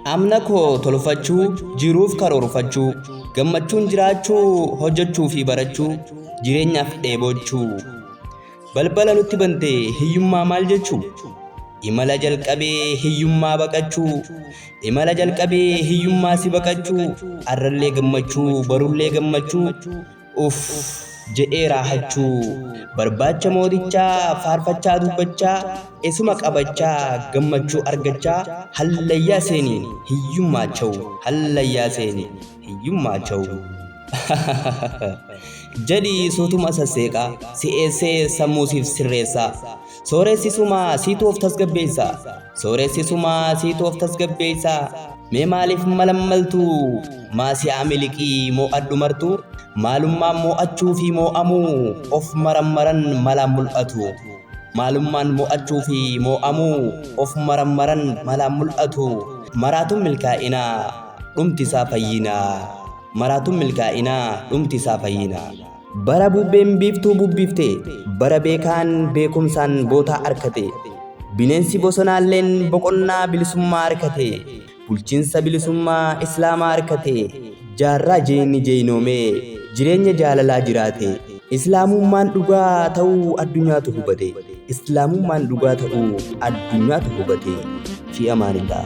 Amna koo tolfachuu jiruuf karoorfachuu gammachuun jiraachuu hojjechuu fi barachuu jireenyaaf dheebochuu balbala nutti bante hiyyummaa maal jechuu imala jalqabee hiyyummaa baqachuu imala jalqabee hiyyummaa si baqachuu arrallee gammachuu barullee gammachuu uff jedhee raahachuu barbaacha mootichaa faarfachaa dubbachaa esuma qabachaa gammachuu argachaa hallayyaa seeniin hiyyummaa cha'u hallayyaa seeniin hiyyummaa cha'u jadi sootuma sasseeqaa si'eessee sammuusiif sirreessaa sooressisumaa siitoof tasgabbeessaa sooressisumaa siitoof tasgabbeessaa mee maaliif malammaltu maasiyaa miliqii moo addumartu maalummaan mo'achuu fi mo'amuu of marammaran malaan mul'atu maalummaan mo'achuu fi mo'amuu of marammaran malaan mul'atu maraatuun milkaa'inaa dhumtisaa fayyinaa maraatuun milkaa'inaa dhumtisaa fayyinaa bara bubbeen biiftuu bubbiifte bara beekaan beekumsaan bootaa arkate bineensi bosonaalleen boqonnaa bilisummaa arkate bulchiinsa bilisummaa islaamaa arkate jaarraa jireenyi jeeyinoomee jireenya jaalalaa jiraate islaamummaan dhugaa ta'uu addunyaatu hubate islaamummaan dhugaa ta'uu addunyaatu hubate fi amaanillah